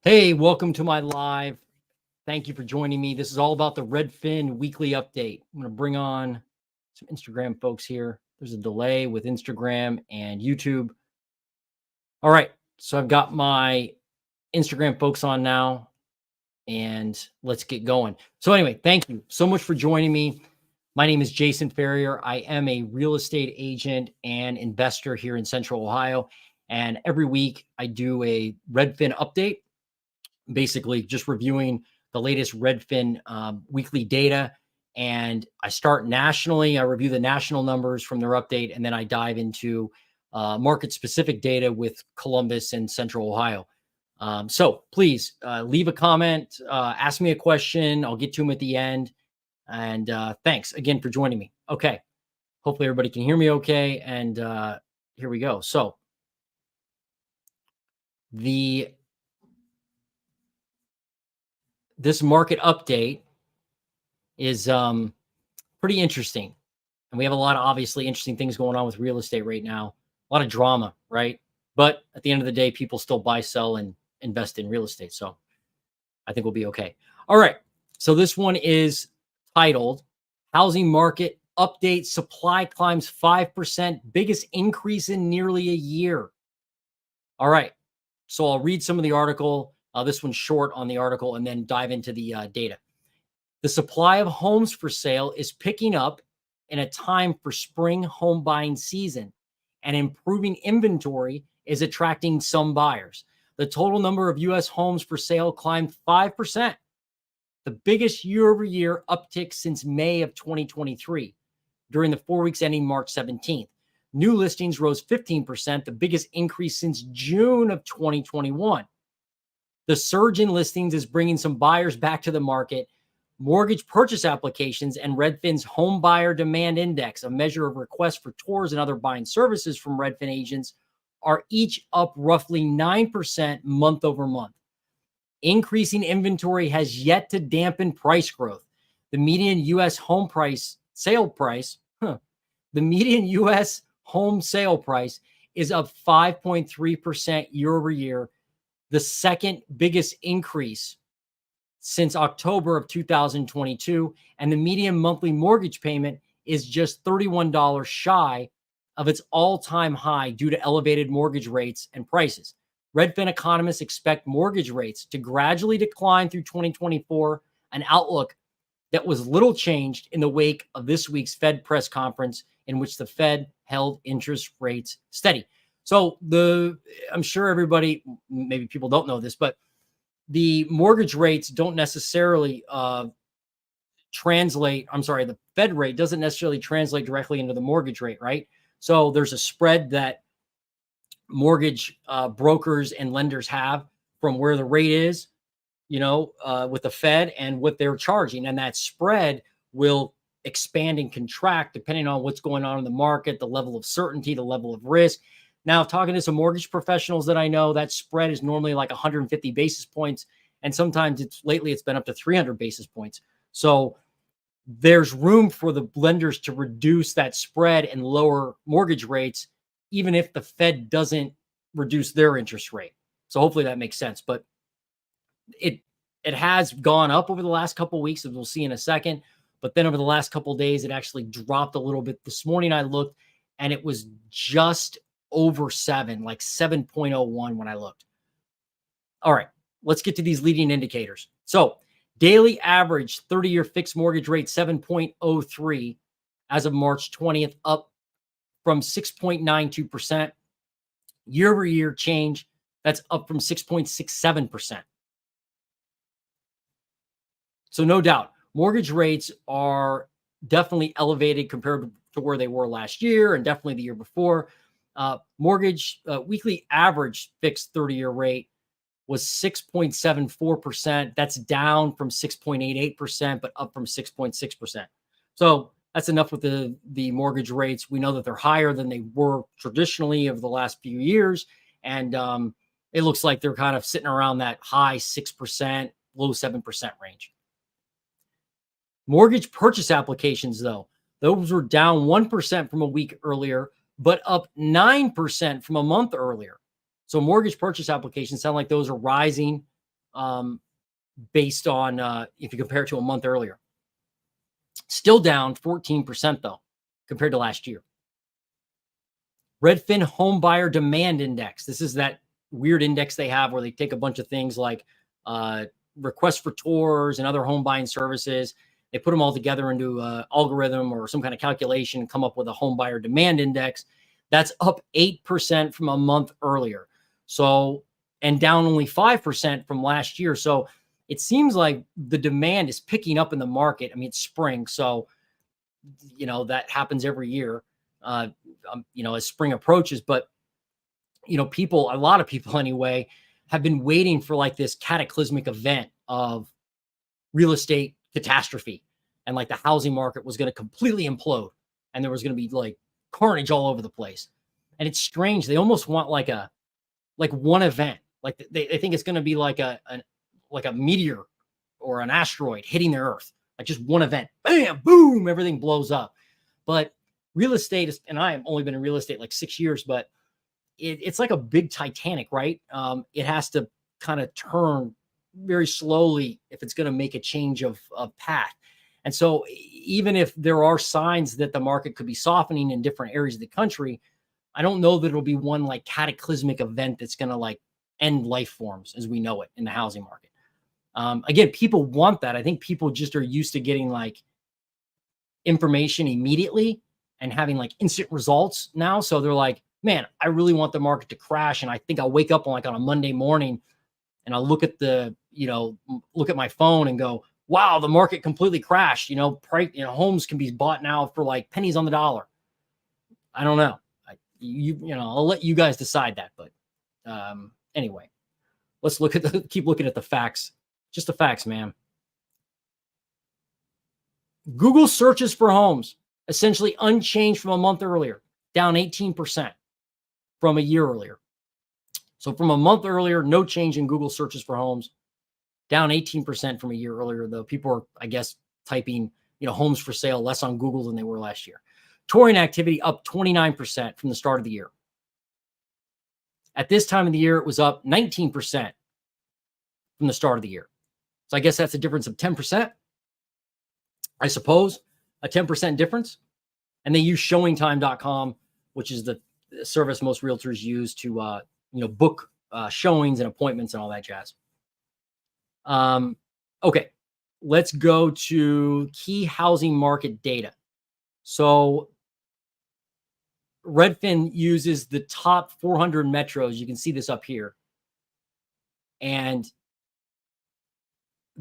Hey, welcome to my live. Thank you for joining me. This is all about the Redfin weekly update. I'm going to bring on some Instagram folks here. There's a delay with Instagram and YouTube. All right, so I've got my Instagram folks on now, and let's get going. So anyway, thank you so much for joining me. My name is Jason Ferrier. I am a real estate agent and investor here in Central Ohio. And every week I do a Redfin update, basically just reviewing the latest Redfin weekly data. And I start nationally. I review the national numbers from their update, and then I dive into market specific data with Columbus and Central Ohio. So please leave a comment, ask me a question. I'll get to them at the end. And thanks again for joining me. Okay. Hopefully everybody can hear me okay. And here we go. So this market update is pretty interesting. And we have a lot of obviously interesting things going on with real estate right now. A lot of drama, right? But at the end of the day, people still buy, sell, and invest in real estate. So I think we'll be okay. All right. So this one is titled Housing Market Update, Supply Climbs 5%, Biggest Increase in Nearly a Year. All right. So I'll read some of the article. This one's short on the article, and then dive into the data. The supply of homes for sale is picking up in a time for spring home buying season, and improving inventory is attracting some buyers. The total number of U.S. homes for sale climbed 5%, the biggest year-over-year uptick since May of 2023, during the 4 weeks ending March 17th. New listings rose 15%, the biggest increase since June of 2021. The surge in listings is bringing some buyers back to the market. Mortgage purchase applications and Redfin's Home Buyer Demand Index, a measure of requests for tours and other buying services from Redfin agents, are each up roughly 9% month over month. Increasing inventory has yet to dampen price growth. The median U.S. home sale price is up 5.3% year over year, the second biggest increase since October of 2022, and the median monthly mortgage payment is just $31 shy of its all-time high due to elevated mortgage rates and prices. Redfin economists expect mortgage rates to gradually decline through 2024, an outlook that was little changed in the wake of this week's Fed press conference, in which the Fed held interest rates steady. So I'm sure everybody, maybe people don't know this, but the mortgage rates don't necessarily the Fed rate doesn't necessarily translate directly into the mortgage rate, right? So there's a spread that mortgage brokers and lenders have from where the rate is, with the Fed and what they're charging. And that spread will expand and contract depending on what's going on in the market, the level of certainty, the level of risk. Now, talking to some mortgage professionals that I know, that spread is normally like 150 basis points. And sometimes lately it's been up to 300 basis points. So there's room for the lenders to reduce that spread and lower mortgage rates, even if the Fed doesn't reduce their interest rate. So hopefully that makes sense. But it has gone up over the last couple of weeks, as we'll see in a second. But then over the last couple of days, it actually dropped a little bit. This morning I looked, and it was just over 7, like 7.01 when I looked. All right, let's get to these leading indicators. So daily average 30-year fixed mortgage rate 7.03 as of March 20th, up from 6.92%. Year-over-year change, that's up from 6.67%. So no doubt, mortgage rates are definitely elevated compared to where they were last year and definitely the year before. Mortgage weekly average fixed 30-year rate was 6.74%. That's down from 6.88%, but up from 6.6%. So that's enough with the mortgage rates. We know that they're higher than they were traditionally over the last few years. And it looks like they're kind of sitting around that high 6%, low 7% range. Mortgage purchase applications, though, those were down 1% from a week earlier, but up 9% from a month earlier. So mortgage purchase applications sound like those are rising um, based on if you compare it to a month earlier. Still down 14% though, compared to last year. Redfin Home Buyer Demand Index. This is that weird index they have where they take a bunch of things like requests for tours and other home buying services. They put them all together into an algorithm or some kind of calculation and come up with a home buyer demand index. That's up 8% from a month earlier. So, and down only 5% from last year. So it seems like the demand is picking up in the market. I mean, it's spring. So, that happens every year, as spring approaches. But, a lot of people anyway, have been waiting for like this cataclysmic event of real estate catastrophe. And like the housing market was going to completely implode and there was going to be like carnage all over the place. And it's strange. They almost want like one event. Like they think it's going to be like a meteor or an asteroid hitting the earth, like just one event, bam, boom, everything blows up. But real estate is, and I have only been in real estate like 6 years, but it's like a big Titanic, right? It has to kind of turn very slowly if it's going to make a change of path. And so even if there are signs that the market could be softening in different areas of the country, I don't know that it'll be one like cataclysmic event that's going to like end life forms as we know it in the housing market. Again, people want that. I think people just are used to getting like information immediately and having like instant results now. So they're like, man, I really want the market to crash. And I think I'll wake up on a Monday morning and I'll look at look at my phone and go, wow, the market completely crashed. Homes can be bought now for like pennies on the dollar. I don't know. I'll let you guys decide that. But anyway, let's keep looking at the facts. Just the facts, man. Google searches for homes, essentially unchanged from a month earlier, down 18% from a year earlier. So from a month earlier, no change in Google searches for homes, down 18% from a year earlier, though. People are, I guess, typing, homes for sale less on Google than they were last year. Touring activity up 29% from the start of the year. At this time of the year, it was up 19% from the start of the year. So I guess that's a difference of 10%, I suppose, a 10% difference. And they use showingtime.com, which is the service most realtors use to, book showings and appointments and all that jazz. Okay, let's go to key housing market data. So Redfin uses the top 400 metros. You can see this up here. And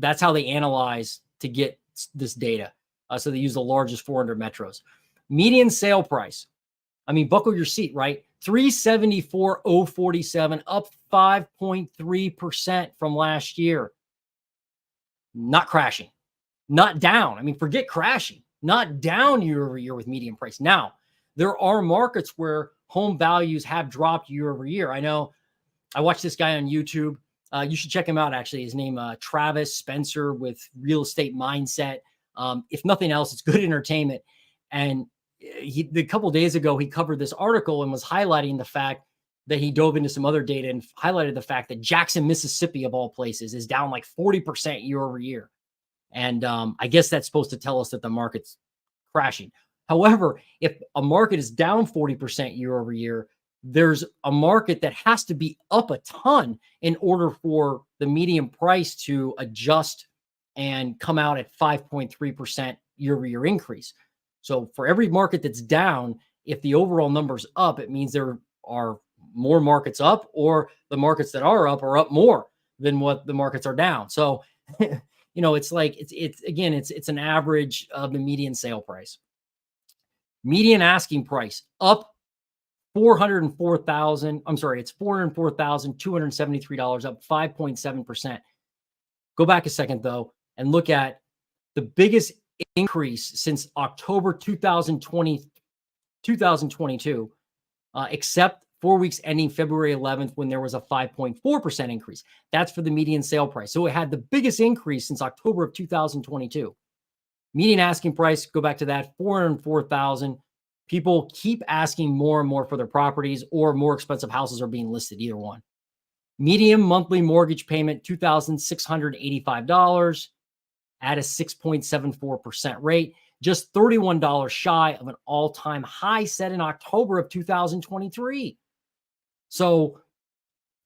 that's how they analyze to get this data. So they use the largest 400 metros. Median sale price. I mean, buckle your seat, right? 374,047, up 5.3% from last year. Not crashing, not down. I mean, forget crashing, not down year over year with median price. Now, there are markets where home values have dropped year over year. I know I watched this guy on YouTube. You should check him out, actually. His name, Travis Spencer with Real Estate Mindset. If nothing else, it's good entertainment. And a couple of days ago, he covered this article and was highlighting the fact that he dove into some other data and highlighted the fact that Jackson, Mississippi, of all places, is down like 40% year over year. And I guess that's supposed to tell us that the market's crashing. However, if a market is down 40% year over year, there's a market that has to be up a ton in order for the median price to adjust and come out at 5.3% year over year increase. So for every market that's down, if the overall number's up, it means there are more markets up, or the markets that are up more than what the markets are down. So, it's like, it's an average of the median sale price. Median asking price up it's $404,273, up 5.7%. Go back a second though, and look at the biggest increase since October 2022, except 4 weeks ending February 11th, when there was a 5.4% increase. That's for the median sale price. So it had the biggest increase since October of 2022. Median asking price, go back to that, 404,000. People keep asking more and more for their properties, or more expensive houses are being listed, either one. Median monthly mortgage payment, $2,685 at a 6.74% rate, just $31 shy of an all-time high set in October of 2023. So,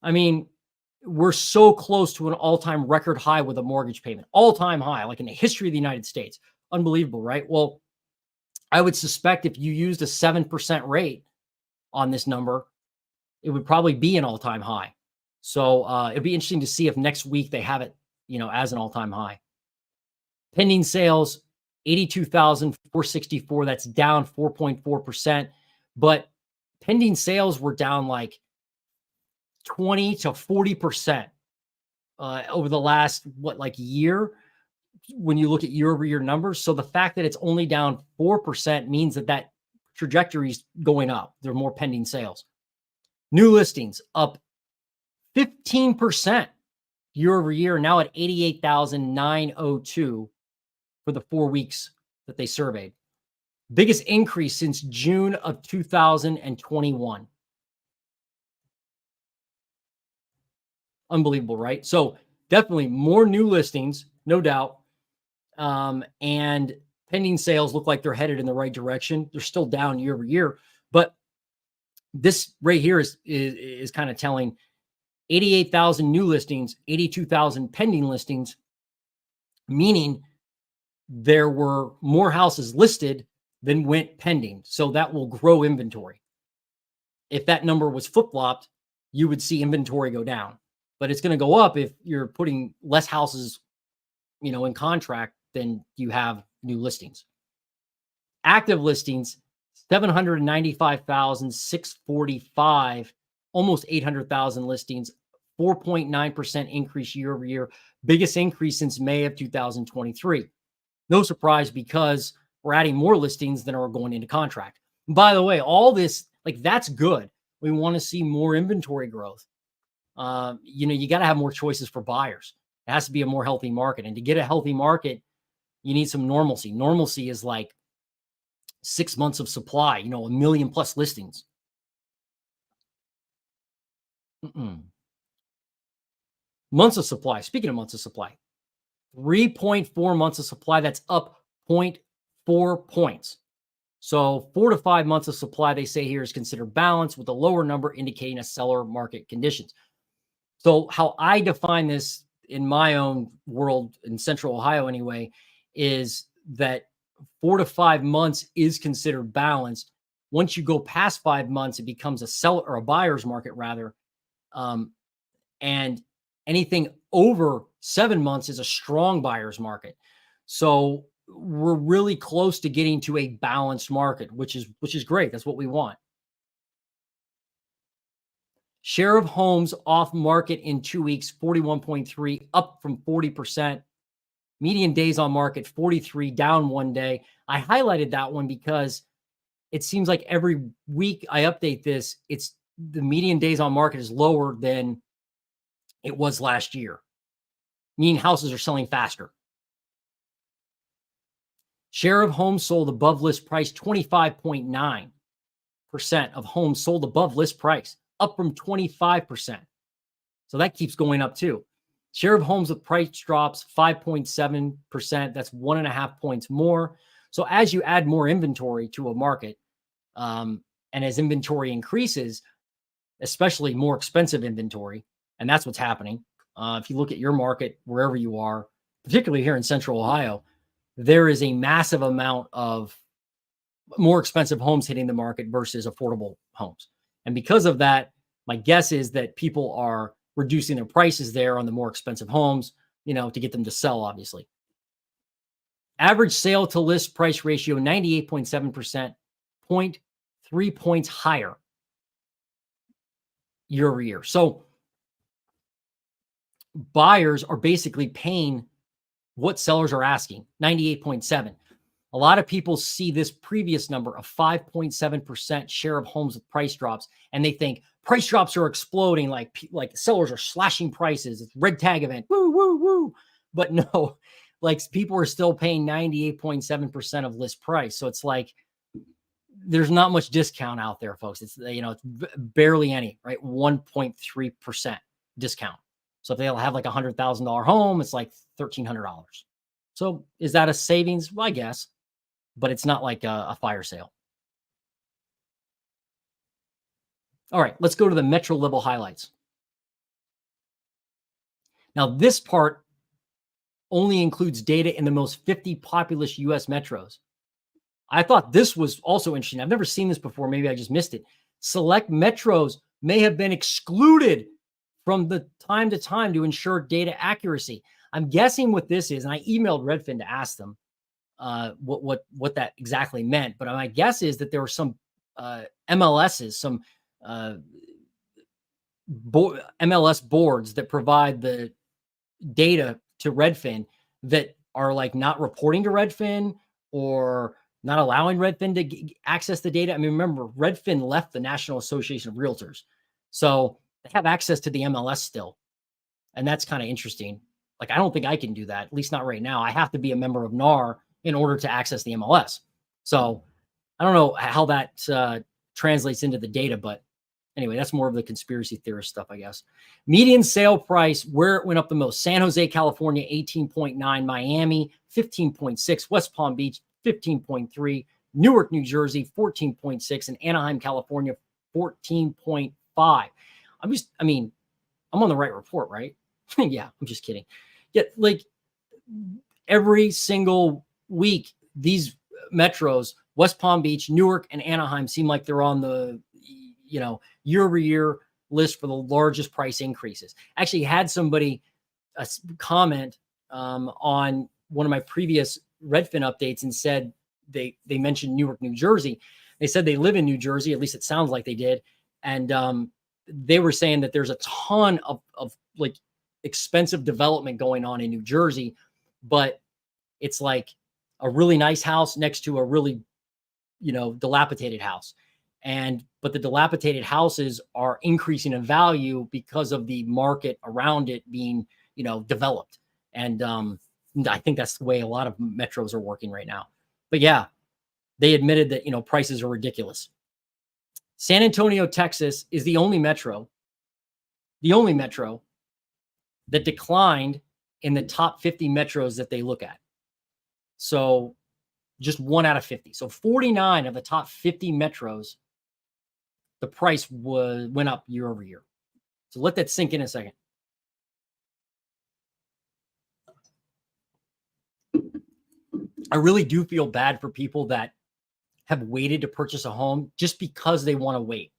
I mean, we're so close to an all-time record high with a mortgage payment, all-time high, like in the history of the United States. Unbelievable, right? Well, I would suspect if you used a 7% rate on this number, it would probably be an all-time high. So it'd be interesting to see if next week they have it, as an all-time high. Pending sales, 82,464. That's down 4.4%. But pending sales were down like 20 to 40% over the last, year, when you look at year-over-year numbers. So the fact that it's only down 4% means that trajectory is going up. There are more pending sales. New listings up 15% year-over-year, now at 88,902 for the 4 weeks that they surveyed. Biggest increase since June of 2021. Unbelievable, right? So definitely more new listings, no doubt. And pending sales look like they're headed in the right direction. They're still down year over year, but this right here is kind of telling. 88,000 new listings, 82,000 pending listings, meaning there were more houses listed than went pending. So that will grow inventory. If that number was flip-flopped, you would see inventory go down. But it's going to go up if you're putting less houses, in contract than you have new listings. Active listings, 795,645, almost 800,000 listings, 4.9% increase year over year. Biggest increase since May of 2023. No surprise, because we're adding more listings than are going into contract. And by the way, all this, that's good. We want to see more inventory growth. You got to have more choices for buyers. It has to be a more healthy market. And to get a healthy market, you need some normalcy. Normalcy is like 6 months of supply, 1 million plus listings. Months of supply. Speaking of months of supply, 3.4 months of supply. That's up 0.4 points. So 4 to 5 months of supply, they say here, is considered balanced, with a lower number indicating a seller market conditions. So how I define this in my own world, in Central Ohio anyway, is that 4 to 5 months is considered balanced. Once you go past 5 months, it becomes a seller or a buyer's market rather. And anything over 7 months is a strong buyer's market. So we're really close to getting to a balanced market, which is great. That's what we want. Share of homes off market in 2 weeks, 41.3, up from 40%. Median days on market, 43, down 1 day. I highlighted that one because it seems like every week I update this, it's the median days on market is lower than it was last year, meaning houses are selling faster. Share of homes sold above list price, 25.9% of homes sold above list price, up from 25%. So that keeps going up too. Share of homes with price drops, 5.7%. That's 1.5 points more. So as you add more inventory to a market, and as inventory increases, especially more expensive inventory, and that's what's happening. If you look at your market, wherever you are, particularly here in Central Ohio, there is a massive amount of more expensive homes hitting the market versus affordable homes. And because of that, my guess is that people are reducing their prices there on the more expensive homes, to get them to sell, obviously. Average sale to list price ratio, 98.7%, 0.3 points higher year over year. So buyers are basically paying what sellers are asking, 98.7. A lot of people see this previous number of 5.7% share of homes with price drops, and they think price drops are exploding, like sellers are slashing prices. It's red tag event, woo, woo, woo. But no, people are still paying 98.7% of list price. So it's like there's not much discount out there, folks. It's, it's barely any, right? 1.3%. discount. So if they'll have like $100,000 home, it's like $1,300. So is that a savings? Well, I guess, but it's not like a fire sale. All right, let's go to the metro level highlights. Now, this part only includes data in the most 50 populous US metros. I thought this was also interesting. I've never seen this before. Maybe I just missed it. Select metros may have been excluded from the time to time to ensure data accuracy. I'm guessing what this is, and I emailed Redfin to ask them what that exactly meant. But my guess is that there were some MLSs, some MLS boards that provide the data to Redfin that are like not reporting to Redfin or not allowing Redfin to access the data. I mean, remember, Redfin left the National Association of Realtors. So they have access to the MLS still. And that's kind of interesting. Like, I don't think I can do that, at least not right now. I have to be a member of NAR in order to access the MLS. So I don't know how that translates into the data, but anyway, that's more of the conspiracy theorist stuff, I guess. Median sale price, where it went up the most: San Jose, California, 18.9, Miami, 15.6, West Palm Beach, 15.3, Newark, New Jersey, 14.6, and Anaheim, California, 14.5. I'm on the right report, right? Yeah, I'm just kidding. Yeah, like every single week, these metros, West Palm Beach, Newark, and Anaheim, seem like they're on the year-over-year list for the largest price increases. Actually had somebody comment on one of my previous Redfin updates and said they mentioned Newark, New Jersey. They said they live in New Jersey, at least it sounds like they did. And they were saying that there's a ton of like expensive development going on in New Jersey, but it's like a really nice house next to a really, dilapidated house. But the dilapidated houses are increasing in value because of the market around it being, developed. And I think that's the way a lot of metros are working right now. But yeah, they admitted that, prices are ridiculous. San Antonio, Texas is the only metro that declined in the top 50 metros that they look at. So just 1 out of 50. So 49 of the top 50 metros, the price went up year over year. So let that sink in a second. I really do feel bad for people that have waited to purchase a home just because they want to wait.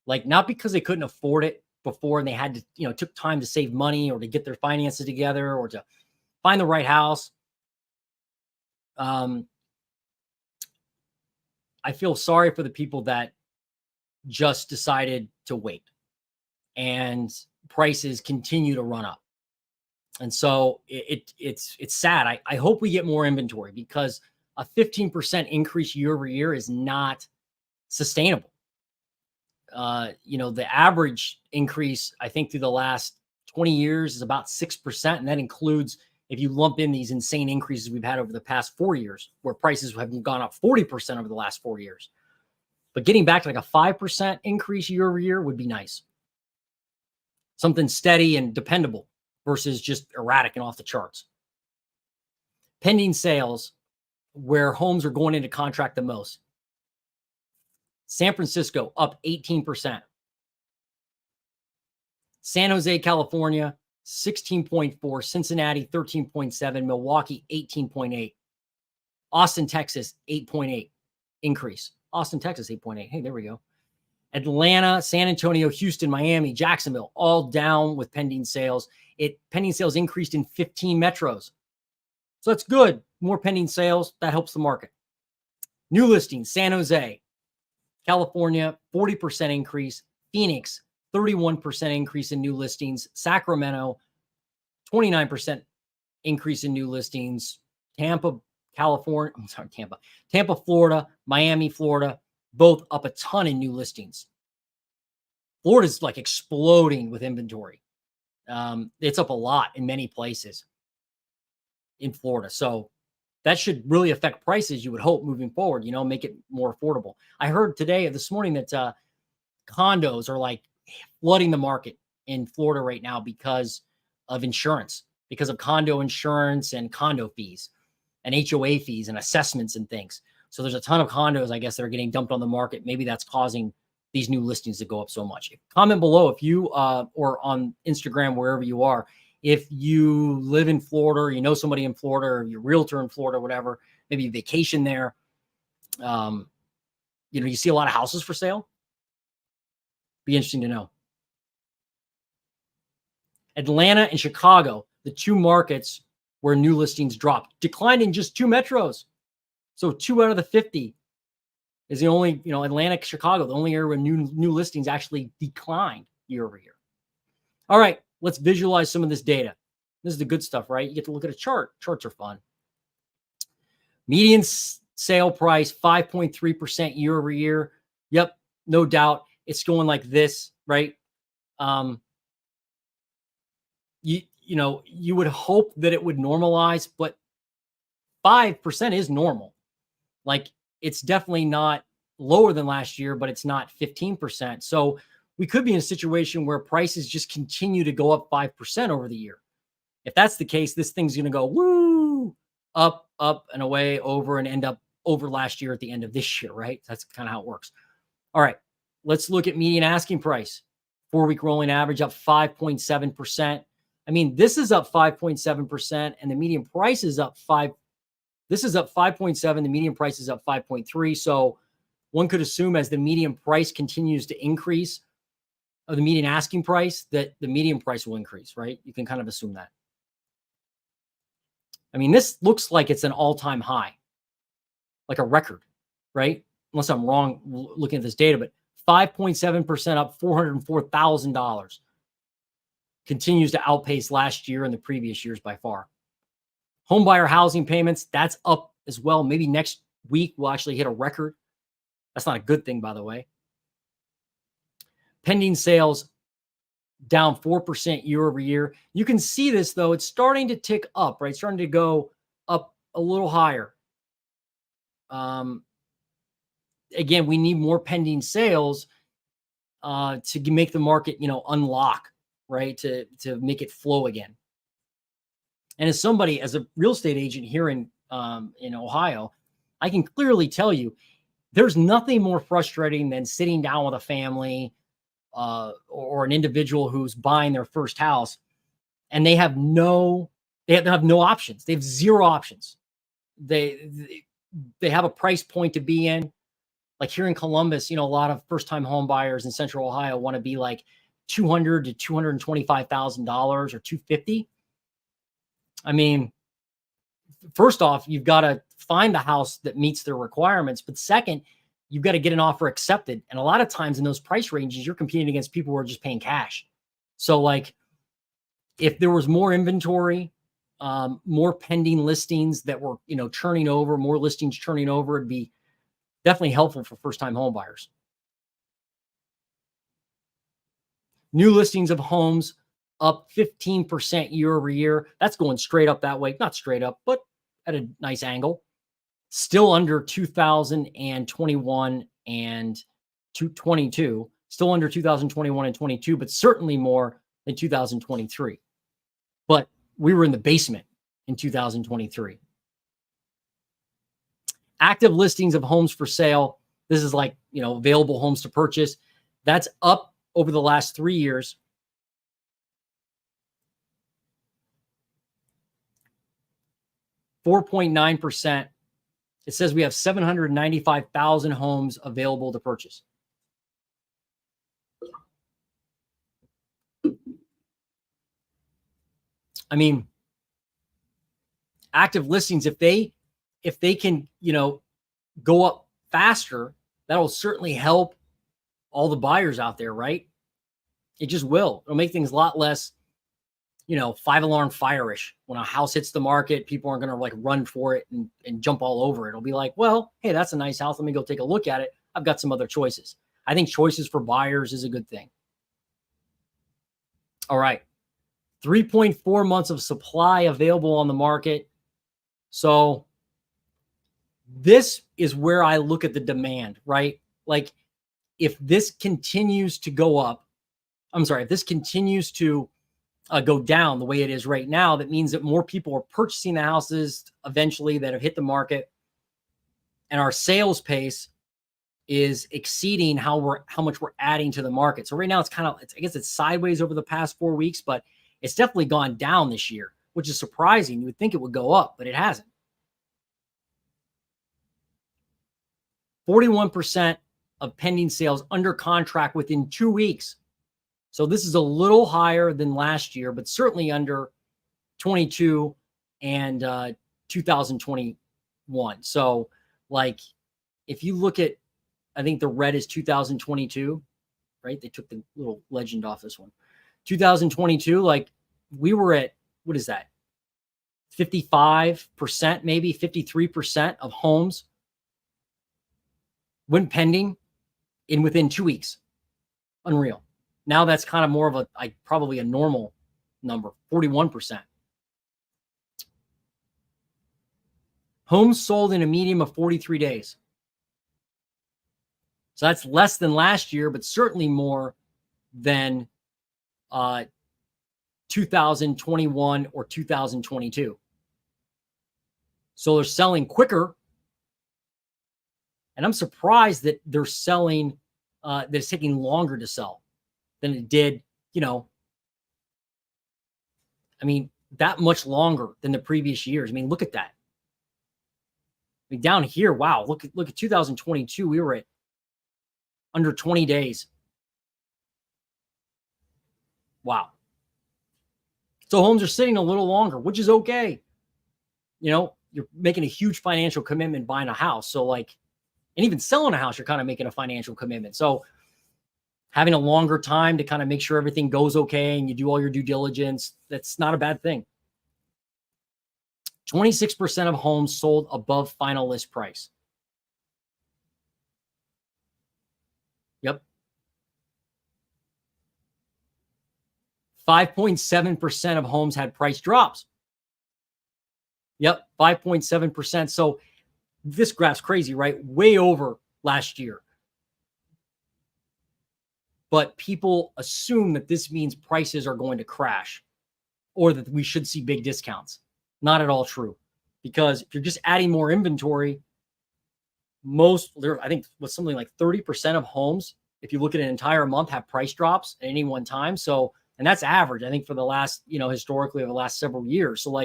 Like, not because they couldn't afford it before and they had to, took time to save money or to get their finances together or to find the right house. I feel sorry for the people that just decided to wait and prices continue to run up. And so it's sad. I hope we get more inventory because a 15% increase year over year is not sustainable. The average increase, I think, through the last 20 years is about 6%. And that includes if you lump in these insane increases we've had over the past 4 years, where prices have gone up 40% over the last 4 years. But getting back to like a 5% increase year over year would be nice. Something steady and dependable versus just erratic and off the charts. Pending sales, where homes are going into contract the most. San Francisco up 18%. San Jose, California, 16.4. Cincinnati, 13.7. Milwaukee, 18.8. Austin, Texas, 8.8 increase. Austin, Texas, 8.8. Hey, there we go. Atlanta, San Antonio, Houston, Miami, Jacksonville, all down with pending sales. Pending sales increased in 15 metros. So that's good. More pending sales. That helps the market. New listings, San Jose, California, 40% increase. Phoenix, 31% increase in new listings. Sacramento, 29% increase in new listings. Tampa, Florida, Miami, Florida, both up a ton in new listings. Florida's like exploding with inventory. It's up a lot in many places in Florida. So that should really affect prices, you would hope, moving forward, make it more affordable. I heard this morning that condos are like flooding the market in Florida right now because of insurance, because of condo insurance and condo fees and HOA fees and assessments and things. So there's a ton of condos, I guess, that are getting dumped on the market. Maybe that's causing these new listings to go up so much. Comment below if you, or on Instagram, wherever you are, if you live in Florida, or you know somebody in Florida, or you're a realtor in Florida, whatever, maybe you vacation there. You see a lot of houses for sale. Be interesting to know. Atlanta and Chicago, the two markets where new listings dropped, declined in just 2 metros. So 2 out of the 50 is the only, Atlanta, Chicago, the only area where new listings actually declined year over year. All right, let's visualize some of this data. This is the good stuff, right? You get to look at a chart. Charts are fun. Median sale price, 5.3% year over year. Yep, no doubt. It's going like this, right? You would hope that it would normalize, but 5% is normal. Like, it's definitely not lower than last year, but it's not 15%. So we could be in a situation where prices just continue to go up 5% over the year. If that's the case, this thing's going to go woo, up, and away, over, and end up over last year at the end of this year, right? That's kind of how it works. All right, let's look at median asking price. 4-week rolling average up 5.7%. I mean, this is up 5.7%, and the median price is up 5. This is up 5.7. The median price is up 5.3. So one could assume as the median price continues to increase, or the median asking price, that the median price will increase, right? You can kind of assume that. I mean, this looks like it's an all-time high, like a record, right? Unless I'm wrong looking at this data, but 5.7% up, $404,000. Continues to outpace last year and the previous years by far. Home buyer housing payments, that's up as well. Maybe next week we'll actually hit a record. That's not a good thing, by the way. Pending sales down 4% year over year. You can see this, though. It's starting to tick up, right? It's starting to go up a little higher. Again, we need more pending sales to make the market, unlock, right? To make it flow again. And as a real estate agent here in Ohio, I can clearly tell you there's nothing more frustrating than sitting down with a family or an individual who's buying their first house, and they have no options. They have zero options. They have a price point to be in. Like here in Columbus, a lot of first-time home buyers in Central Ohio want to be like $200,000 to $225,000 or $250,000. I mean, first off, you've got to find the house that meets their requirements. But second, you've got to get an offer accepted. And a lot of times in those price ranges, you're competing against people who are just paying cash. So like if there was more inventory, more pending listings that were, churning over, more listings churning over, it'd be definitely helpful for first-time home buyers. New listings of homes up 15% year over year. That's going straight up that way. Not straight up, but at a nice angle. Still under 2021 and 2022. Still under 2021 and 22, but certainly more than 2023. But we were in the basement in 2023. Active listings of homes for sale. This is like, available homes to purchase. That's up over the last 3 years. .9%. It says we have 795,000 homes available to purchase. I mean, active listings, if they can, go up faster, that'll certainly help all the buyers out there, right? It just will. It'll make things a lot less, 5-alarm fire-ish. When a house hits the market, people aren't going to like run for it and jump all over it. It'll be like, well, hey, that's a nice house. Let me go take a look at it. I've got some other choices. I think choices for buyers is a good thing. All right. 3.4 months of supply available on the market. So this is where I look at the demand, right? Like if this continues to go up, I'm sorry, if this continues to go down the way it is right now, that means that more people are purchasing the houses eventually that have hit the market, and our sales pace is exceeding how much we're adding to the market. So right now it's kind of, I guess it's sideways over the past 4 weeks, but it's definitely gone down this year, which is surprising. You would think it would go up, but it hasn't. 41% of pending sales under contract within 2 weeks. So this is a little higher than last year, but certainly under 22 and 2021. So like, if you look at, I think the red is 2022, right? They took the little legend off this one. 2022, like we were at, what is that? 55%, maybe 53% of homes went pending in within 2 weeks. Unreal. Now that's kind of more of probably a normal number, 41%. Homes sold in a median of 43 days. So that's less than last year, but certainly more than 2021 or 2022. So they're selling quicker. And I'm surprised that they're selling, that it's taking longer to sell than it did, that much longer than the previous years. I mean, look at that. I mean, down here, wow, look at 2022. We were at under 20 days. Wow. So homes are sitting a little longer, which is okay. You're making a huge financial commitment buying a house. So and even selling a house, you're kind of making a financial commitment. So having a longer time to kind of make sure everything goes okay and you do all your due diligence, that's not a bad thing. 26% of homes sold above final list price. Yep. 5.7% of homes had price drops. Yep, 5.7%. So this graph's crazy, right? Way over last year. But people assume that this means prices are going to crash or that we should see big discounts. Not at all true. Because if you're just adding more inventory, I think with something like 30% of homes, if you look at an entire month, have price drops at any one time. So, and that's average, I think, for the last, historically over the last several years. So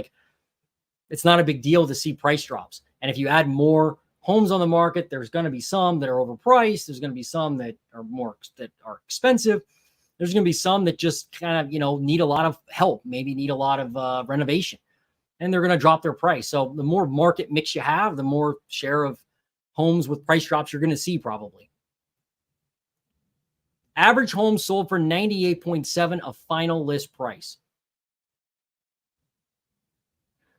it's not a big deal to see price drops. And if you add more homes on the market, there's going to be some that are overpriced. There's going to be some that are expensive. There's going to be some that just kind of, need a lot of help, maybe need a lot of renovation, and they're going to drop their price. So the more market mix you have, the more share of homes with price drops you're going to see probably. Average homes sold for 98.7 of final list price.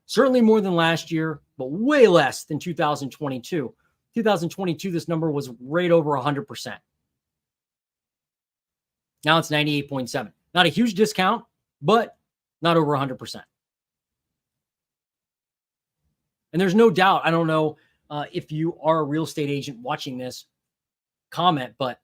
Certainly more than last year, but way less than 2022. 2022, this number was right over 100%. Now it's 98.7. Not a huge discount, but not over 100%. And there's no doubt, I don't know if you are a real estate agent watching this comment, but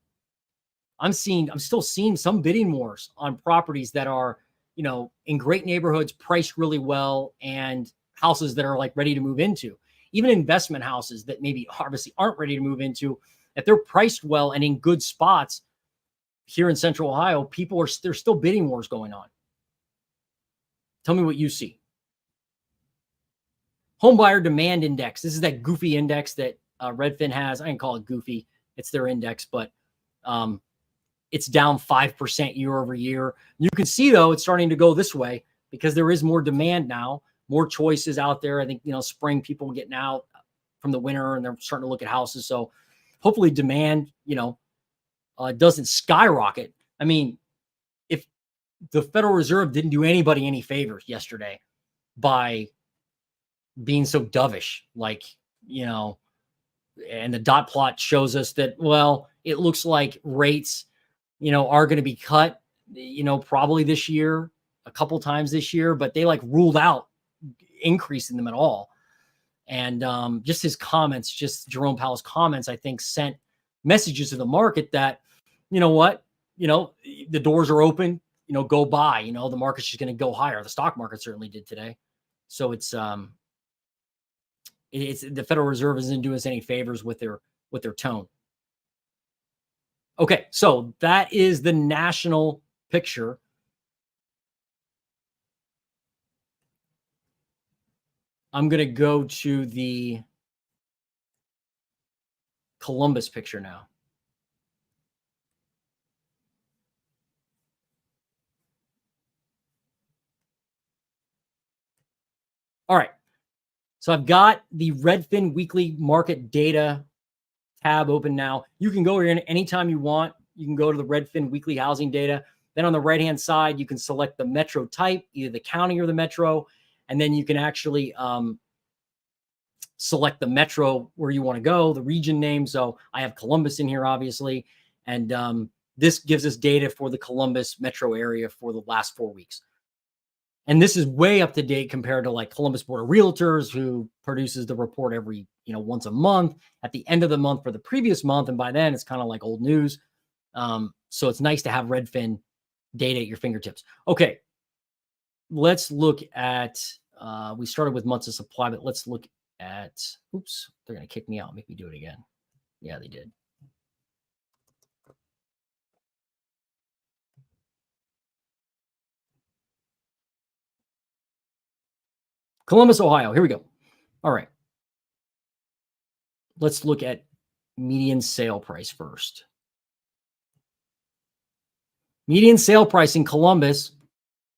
I'm still seeing some bidding wars on properties that are, in great neighborhoods, priced really well, and houses that are ready to move into. Even investment houses that maybe obviously aren't ready to move into, if they're priced well and in good spots here in Central Ohio, there's still bidding wars going on. Tell me what you see. Home buyer demand index. This is that goofy index that Redfin has. I can call it goofy. It's their index, but it's down 5% year over year. You can see, though, it's starting to go this way because there is more demand now, more choices out there. I think, spring, people getting out from the winter and they're starting to look at houses. So hopefully demand, doesn't skyrocket. I mean, if the Federal Reserve didn't do anybody any favors yesterday by being so dovish, and the dot plot shows us that, well, it looks like rates, are going to be cut, probably this year, a couple times this year, but they ruled out increasing them at all. And just his comments, just Jerome Powell's comments, I think sent messages to the market that, you know what, the doors are open, go buy, the market's just going to go higher. The stock market certainly did today. So it's the Federal Reserve isn't doing us any favors with their tone. Okay, so that is the national picture. I'm going to go to the Columbus picture now. All right. So I've got the Redfin weekly market data tab open now. You can go here anytime you want. You can go to the Redfin weekly housing data. Then on the right-hand side, you can select the metro type, either the county or the metro. And then you can actually select the metro where you want to go, the region name. So I have Columbus in here, obviously. And this gives us data for the Columbus metro area for the last 4 weeks. And this is way up to date compared to like Columbus Board of Realtors, who produces the report every, once a month at the end of the month for the previous month. And by then it's kind of like old news. So it's nice to have Redfin data at your fingertips. Okay. Let's look at, we started with months of supply, but let's look at, oops, they're going to kick me out, make me do it again. Yeah, they did. Columbus, Ohio. Here we go. All right. Let's look at median sale price first. Median sale price in Columbus,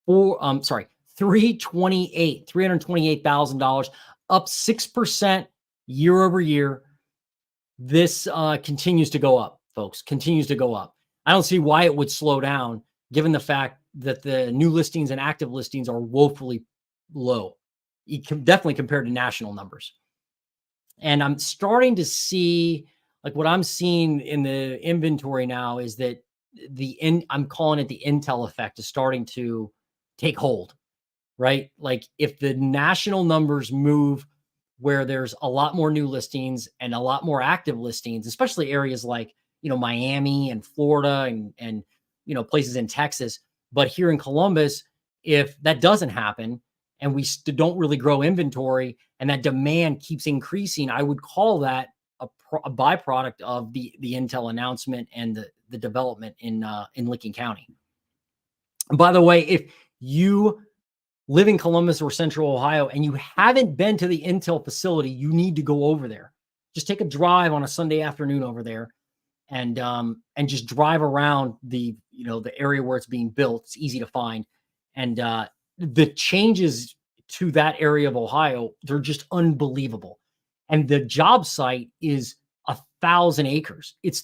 $328,000, up 6% year over year. This continues to go up, folks. Continues to go up. I don't see why it would slow down, given the fact that the new listings and active listings are woefully low, definitely compared to national numbers. And I'm starting to see, like what I'm seeing in the inventory now is that I'm calling it the Intel effect is starting to take hold, right? Like if the national numbers move where there's a lot more new listings and a lot more active listings, especially areas like, Miami and Florida and places in Texas. But here in Columbus, if that doesn't happen and we don't really grow inventory and that demand keeps increasing, I would call that a byproduct of the Intel announcement and the development in Licking County. And by the way, if you live in Columbus or Central Ohio and you haven't been to the Intel facility, you need to go over there. Just take a drive on a Sunday afternoon over there and just drive around the area where it's being built. It's easy to find. And the changes to that area of Ohio, they're just unbelievable. And the job site is 1,000 acres. It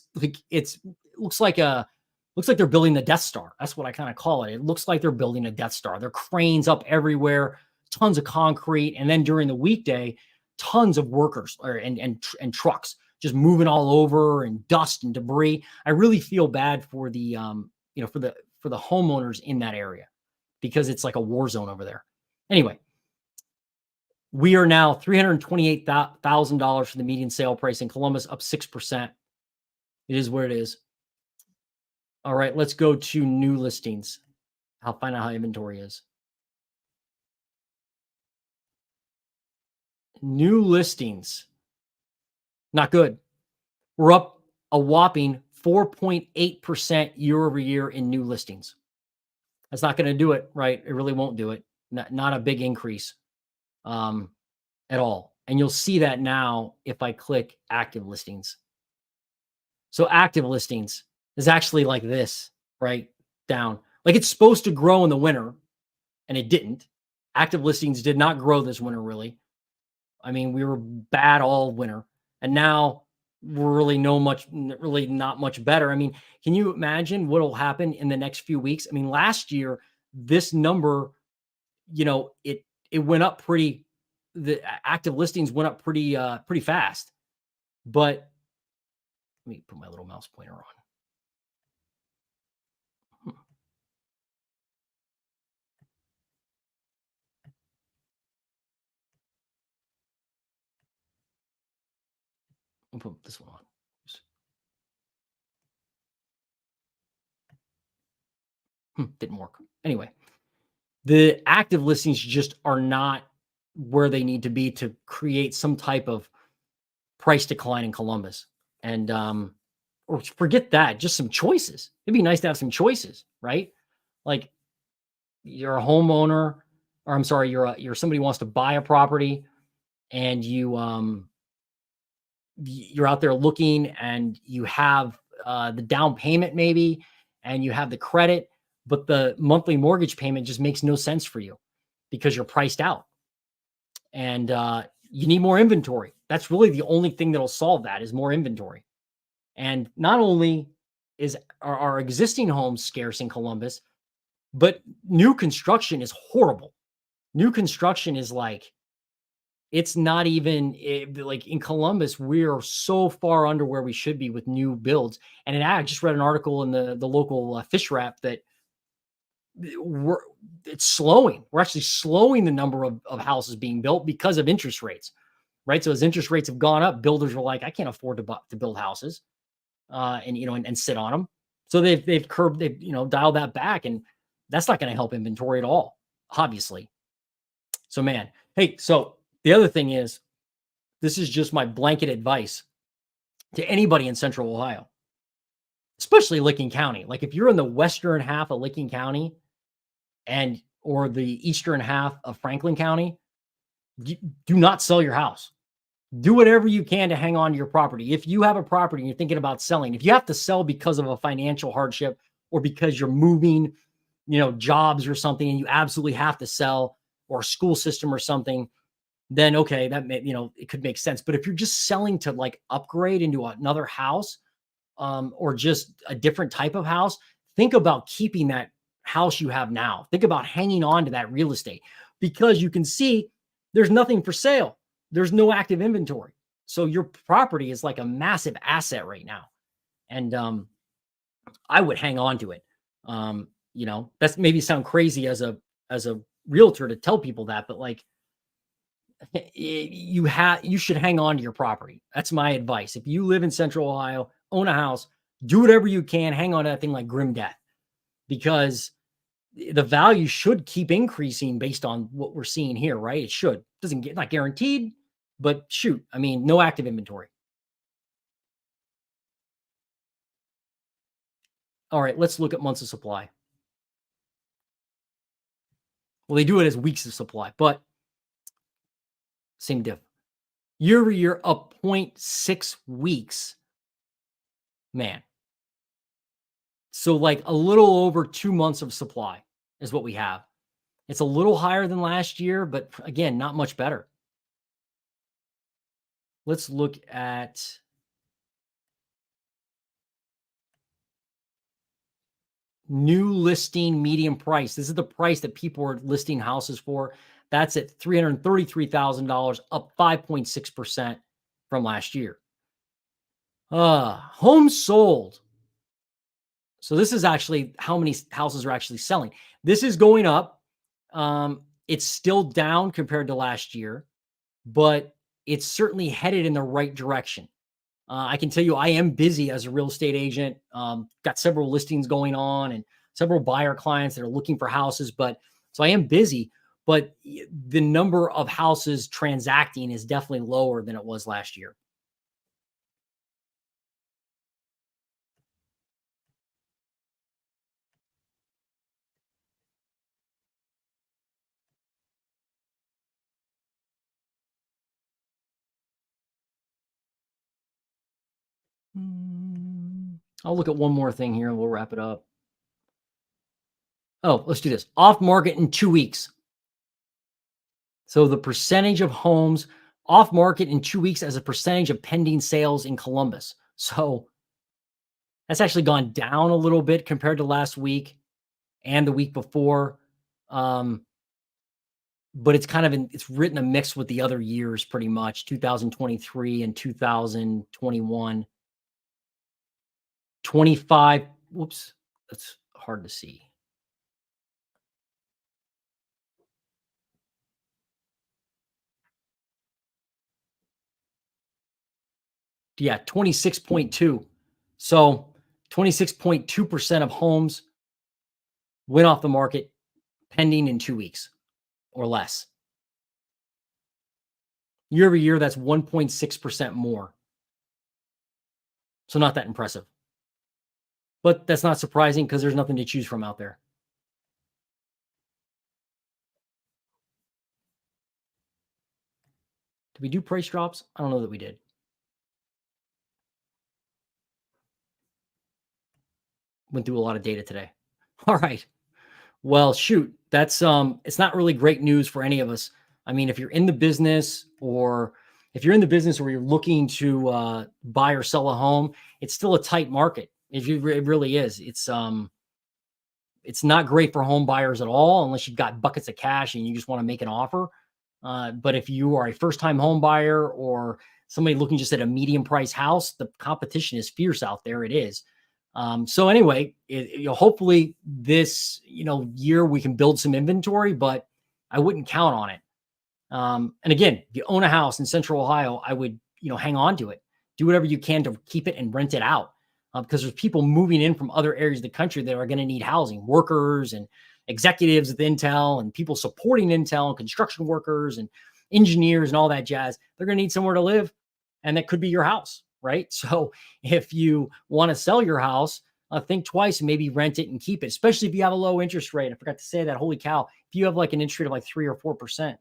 looks like they're building the Death Star. That's what I kind of call it. It looks like they're building a Death Star. There are cranes up everywhere, tons of concrete, and then during the weekday, tons of workers and trucks just moving all over and dust and debris. I really feel bad for the for the homeowners in that area because it's like a war zone over there. Anyway, we are now $328,000 for the median sale price in Columbus, up 6%. It is where it is. All right, let's go to new listings. I'll find out how inventory is. New listings. Not good. We're up a whopping 4.8% year over year in new listings. That's not going to do it, right? It really won't do it. Not a big increase at all. And you'll see that now if I click active listings. So active listings is actually like this, right? Down. Like it's supposed to grow in the winter, and it didn't. Active listings did not grow this winter, really. I mean, we were bad all winter, and now we're really not much better. I mean, can you imagine what will happen in the next few weeks? I mean, last year, this number, it went up the active listings went up pretty fast. But let me put my little mouse pointer on. I'll put this one on. Didn't work. Anyway, the active listings just are not where they need to be to create some type of price decline in Columbus. And or forget that, just some choices. It'd be nice to have some choices, right? Like you're a homeowner, or I'm sorry, you're somebody who wants to buy a property and you're out there looking and you have the down payment maybe and you have the credit, but the monthly mortgage payment just makes no sense for you because you're priced out and you need more inventory. That's really the only thing that'll solve that is more inventory. And not only are our existing homes scarce in Columbus, but new construction is horrible. New construction is like it's not even like in Columbus, we're so far under where we should be with new builds. And I just read an article in the local fish wrap that we're it's slowing. We're actually slowing the number of houses being built because of interest rates, right? So as interest rates have gone up, builders were like, I can't afford to build houses, and and sit on them. So they've dialed that back, and that's not going to help inventory at all, obviously. So man, hey, so the other thing is this is just my blanket advice to anybody in Central Ohio, especially Licking County. Like if you're in the western half of Licking County and or the eastern half of Franklin County, do not sell your house. Do whatever you can to hang on to your property. If you have a property and you're thinking about selling, if you have to sell because of a financial hardship or because you're moving, jobs or something, and you absolutely have to sell, or a school system or something, then okay, that may, it could make sense. But if you're just selling to like upgrade into another house, or just a different type of house, think about keeping that house you have now. Think about hanging on to that real estate because you can see there's nothing for sale. There's no active inventory. So your property is like a massive asset right now. And I would hang on to it. That's maybe sound crazy as a realtor to tell people that, but like you should hang on to your property. That's my advice. If you live in Central Ohio, own a house, do whatever you can, hang on to that thing like grim death, because the value should keep increasing based on what we're seeing here, right? It should. Doesn't get not guaranteed, but shoot, I mean, no active inventory. All right, let's look at months of supply. Well, they do it as weeks of supply, but same diff. Year over year, up 0.6 weeks. Man. So like a little over 2 months of supply is what we have. It's a little higher than last year, but again, not much better. Let's look at new listing median price. This is the price that people are listing houses for. That's at $333,000, up 5.6% from last year. Homes sold. So this is actually how many houses are actually selling. This is going up. It's still down compared to last year, but it's certainly headed in the right direction. I can tell you I am busy as a real estate agent. Got several listings going on and several buyer clients that are looking for houses, but so I am busy, but the number of houses transacting is definitely lower than it was last year. I'll look at one more thing here and we'll wrap it up. Oh, let's do this. Off market in 2 weeks. So the percentage of homes off market in 2 weeks as a percentage of pending sales in Columbus. So that's actually gone down a little bit compared to last week and the week before. But it's kind of it's written a mix with the other years pretty much 2023 and 2021. 25. Whoops. That's hard to see. Yeah, 26.2. So 26.2% of homes went off the market pending in 2 weeks or less. Year over year, that's 1.6% more. So not that impressive. But that's not surprising because there's nothing to choose from out there. Did we do price drops? I don't know that we did. Went through a lot of data today. All right. Well, shoot, that's it's not really great news for any of us. I mean, if you're in the business or if you're in the business where you're looking to buy or sell a home, it's still a tight market. It really is. It's not great for home buyers at all unless you've got buckets of cash and you just want to make an offer. But if you are a first-time home buyer or somebody looking just at a medium price house, the competition is fierce out there. It is. So anyway, hopefully this year we can build some inventory, but I wouldn't count on it. And again, if you own a house in Central Ohio, I would hang on to it, do whatever you can to keep it and rent it out, because there's people moving in from other areas of the country that are going to need housing, workers and executives with Intel and people supporting Intel and construction workers and engineers and all that jazz. They're going to need somewhere to live, and that could be your house, right? So if you want to sell your house, think twice and maybe rent it and keep it, especially if you have a low interest rate. I forgot to say that. Holy cow. If you have like an interest rate of like 3 or 4%, like,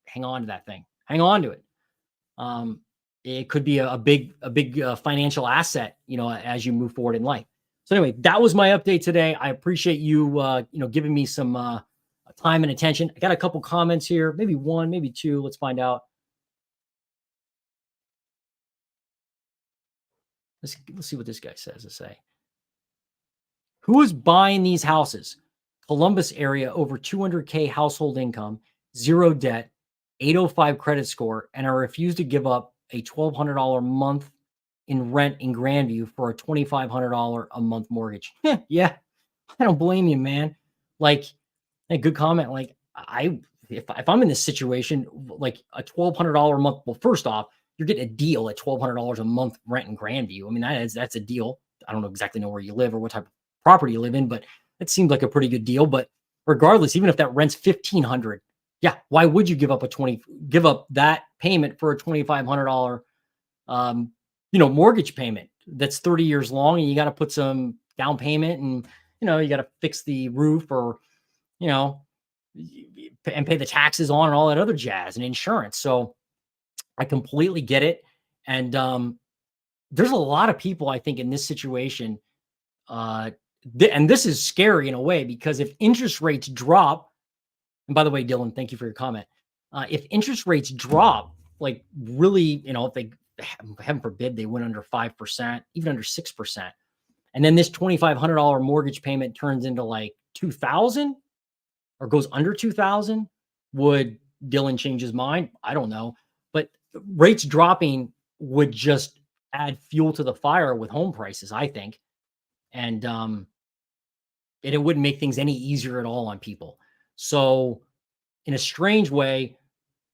hang on to that thing. Hang on to it. It could be a big financial asset, as you move forward in life. So anyway, that was my update today. I appreciate you, giving me some time and attention. I got a couple comments here, maybe one, maybe two. Let's find out. Let's see what this guy says to say. Who is buying these houses? Columbus area, over 200K household income, zero debt, 805 credit score, and I refuse to give up a $1,200 a month in rent in Grandview for a $2,500 a month mortgage. Yeah, I don't blame you, man. Like, a good comment. Like, if I'm in this situation, like a $1,200 a month. Well, first off, you're getting a deal at $1,200 a month rent in Grandview. I mean, that's a deal. I don't exactly know where you live or what type of property you live in, but it seems like a pretty good deal. But regardless, even if that rent's $1,500, yeah, why would you give up that payment for a $2,500 mortgage payment that's 30 years long, and you got to put some down payment, and you got to fix the roof, or and pay the taxes on and all that other jazz and insurance. So I completely get it. And there's a lot of people, I think, in this situation. And this is scary in a way, because if interest rates drop, and by the way, Dylan, thank you for your comment. If interest rates drop, like really, if they, heaven forbid, they went under 5%, even under 6%, and then this $2,500 mortgage payment turns into like 2,000 or goes under 2,000, would Dylan change his mind? I don't know. But rates dropping would just add fuel to the fire with home prices, I think. And it wouldn't make things any easier at all on people. So in a strange way,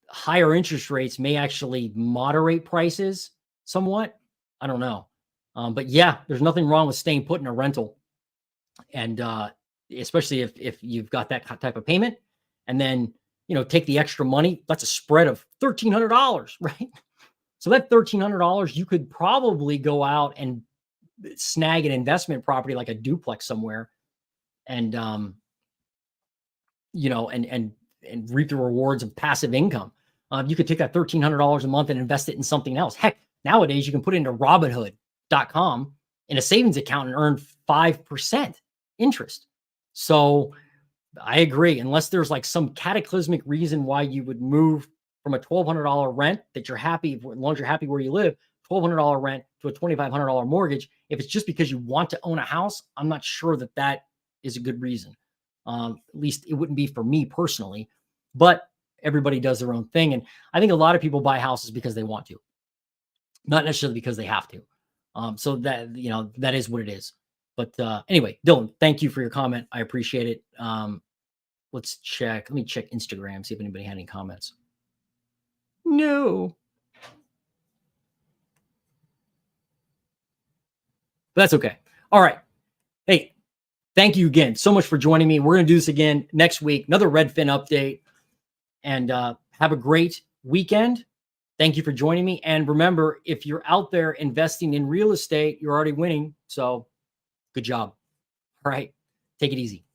higher interest rates may actually moderate prices somewhat. I don't know. But yeah, there's nothing wrong with staying put in a rental. And especially if you've got that type of payment, and then, take the extra money, that's a spread of $1,300, right? So that $1,300, you could probably go out and snag an investment property like a duplex somewhere, and and reap the rewards of passive income. You could take that $1,300 a month and invest it in something else. Heck, nowadays you can put it into Robinhood.com in a savings account and earn 5% interest. So I agree. Unless there's like some cataclysmic reason why you would move from a $1,200 rent that you're happy, as long as you're happy where you live, $1,200 rent to a $2,500 mortgage. If it's just because you want to own a house, I'm not sure that is a good reason. At least it wouldn't be for me personally, but everybody does their own thing. And I think a lot of people buy houses because they want to, not necessarily because they have to. So that, that is what it is. But anyway, Dylan, thank you for your comment. I appreciate it. Let's check. Let me check Instagram, see if anybody had any comments. No. But that's okay. All right. Hey, Thank you again so much for joining me. We're going to do this again next week, another Redfin update, and have a great weekend. Thank you for joining me. And remember, if you're out there investing in real estate, you're already winning. So good job. All right. Take it easy.